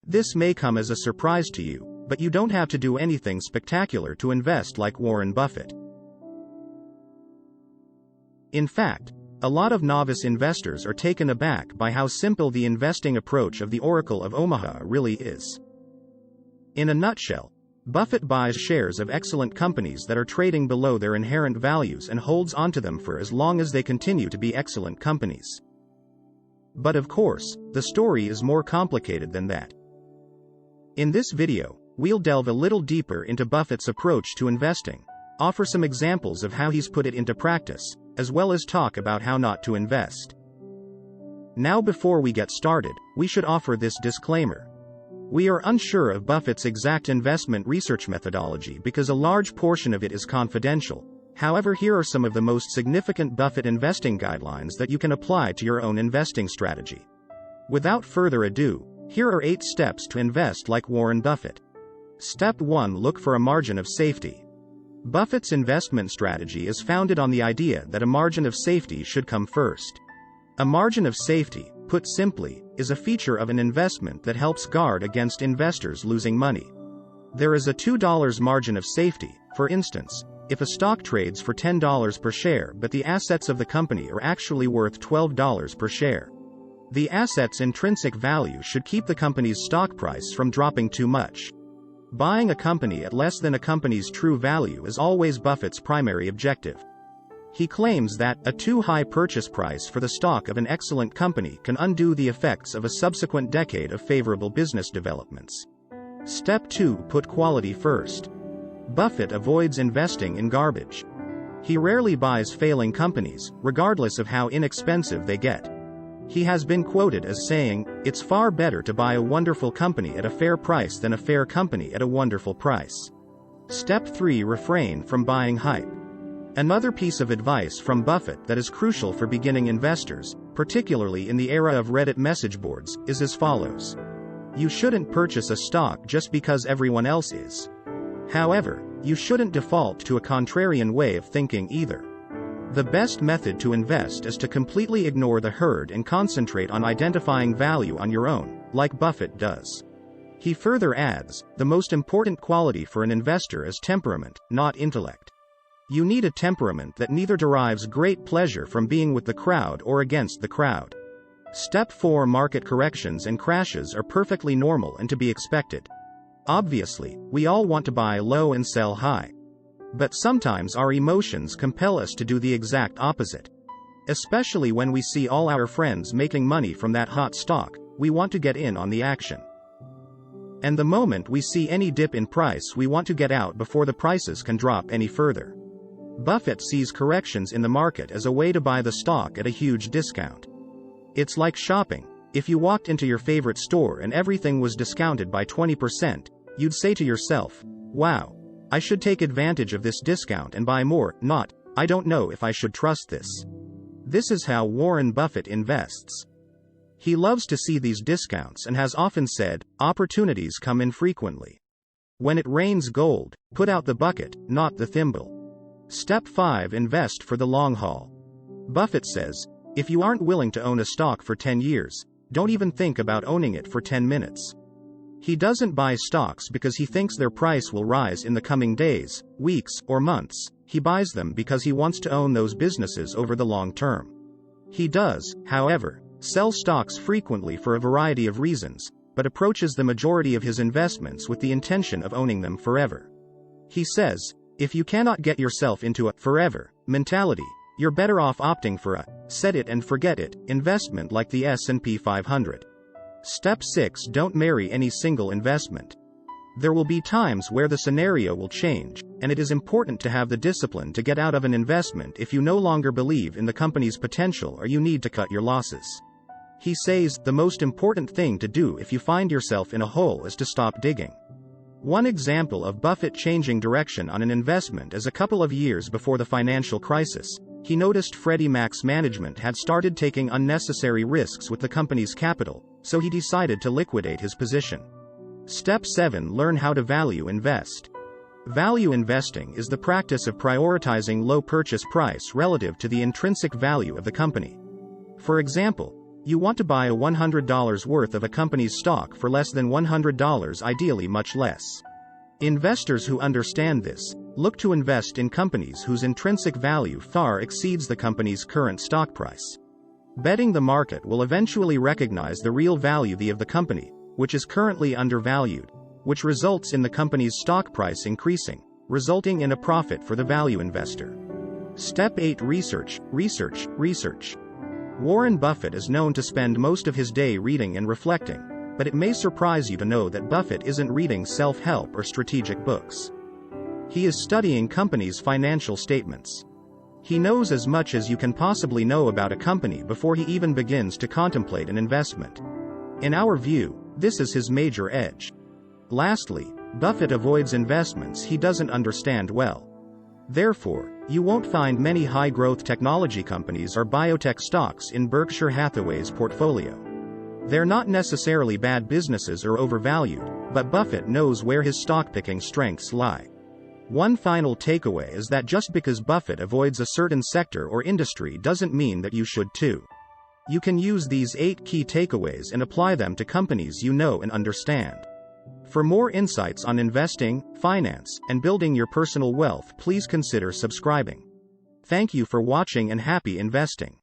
This may come as a surprise to you, but you don't have to do anything spectacular to invest like Warren Buffett. In fact, a lot of novice investors are taken aback by how simple the investing approach of the Oracle of Omaha really is. In a nutshell, Buffett buys shares of excellent companies that are trading below their inherent values and holds onto them for as long as they continue to be excellent companies. But of course, the story is more complicated than that. In this video, we'll delve a little deeper into Buffett's approach to investing, offer some examples of how he's put it into practice, as well as talk about how not to invest. Now before we get started, we should offer this disclaimer. We are unsure of Buffett's exact investment research methodology because a large portion of it is confidential. However, here are some of the most significant Buffett investing guidelines that you can apply to your own investing strategy. Without further ado, here are 8 steps to invest like Warren Buffett. Step 1. Look for a margin of safety. Buffett's investment strategy is founded on the idea that a margin of safety should come first. A margin of safety, put simply, is a feature of an investment that helps guard against investors losing money. There is a $2 margin of safety, for instance, if a stock trades for $10 per share but the assets of the company are actually worth $12 per share. The asset's intrinsic value should keep the company's stock price from dropping too much. Buying a company at less than a company's true value is always Buffett's primary objective. He claims that a too high purchase price for the stock of an excellent company can undo the effects of a subsequent decade of favorable business developments. Step 2. Put quality first. Buffett avoids investing in garbage. He rarely buys failing companies, regardless of how inexpensive they get. He has been quoted as saying, "It's far better to buy a wonderful company at a fair price than a fair company at a wonderful price." Step 3. Refrain from buying hype. Another piece of advice from Buffett that is crucial for beginning investors, particularly in the era of Reddit message boards, is as follows. You shouldn't purchase a stock just because everyone else is. However, you shouldn't default to a contrarian way of thinking either. The best method to invest is to completely ignore the herd and concentrate on identifying value on your own, like Buffett does. He further adds, the most important quality for an investor is temperament, not intellect. You need a temperament that neither derives great pleasure from being with the crowd or against the crowd. Step 4. Market corrections and crashes are perfectly normal and to be expected. Obviously, we all want to buy low and sell high. But sometimes our emotions compel us to do the exact opposite. Especially when we see all our friends making money from that hot stock, we want to get in on the action. And the moment we see any dip in price, we want to get out before the prices can drop any further. Buffett sees corrections in the market as a way to buy the stock at a huge discount. It's like shopping. If you walked into your favorite store and everything was discounted by 20%, you'd say to yourself, "Wow, I should take advantage of this discount and buy more," not, "I don't know if I should trust this." This is how Warren Buffett invests. He loves to see these discounts and has often said, opportunities come infrequently. When it rains gold, put out the bucket, not the thimble. Step 5. Invest for the long haul. Buffett says, if you aren't willing to own a stock for 10 years, don't even think about owning it for 10 minutes. He doesn't buy stocks because he thinks their price will rise in the coming days, weeks, or months. He buys them because he wants to own those businesses over the long term. He does, however, sell stocks frequently for a variety of reasons, but approaches the majority of his investments with the intention of owning them forever. He says, if you cannot get yourself into a forever mentality, you're better off opting for a set it and forget it investment like the S&P 500. Step 6. Don't marry any single investment. There will be times where the scenario will change, and it is important to have the discipline to get out of an investment if you no longer believe in the company's potential or you need to cut your losses. He says, the most important thing to do if you find yourself in a hole is to stop digging. One example of Buffett changing direction on an investment is a couple of years before the financial crisis. He noticed Freddie Mac's management had started taking unnecessary risks with the company's capital, so he decided to liquidate his position. Step 7. Learn how to value invest. Value investing is the practice of prioritizing low purchase price relative to the intrinsic value of the company. For example, You want to buy a $100 worth of a company's stock for less than $100, ideally much less. Investors who understand this look to invest in companies whose intrinsic value far exceeds the company's current stock price. Betting the market will eventually recognize the real value of the company, which is currently undervalued, which results in the company's stock price increasing, resulting in a profit for the value investor. Step 8. Research. Warren Buffett is known to spend most of his day reading and reflecting, but it may surprise you to know that Buffett isn't reading self-help or strategic books. He is studying companies' financial statements. He knows as much as you can possibly know about a company before he even begins to contemplate an investment. In our view, this is his major edge. Lastly, Buffett avoids investments he doesn't understand well. Therefore, you won't find many high-growth technology companies or biotech stocks in Berkshire Hathaway's portfolio. They're not necessarily bad businesses or overvalued, but Buffett knows where his stock-picking strengths lie. One final takeaway is that just because Buffett avoids a certain sector or industry doesn't mean that you should too. You can use these 8 key takeaways and apply them to companies you know and understand. For more insights on investing, finance, and building your personal wealth, please consider subscribing. Thank you for watching and happy investing.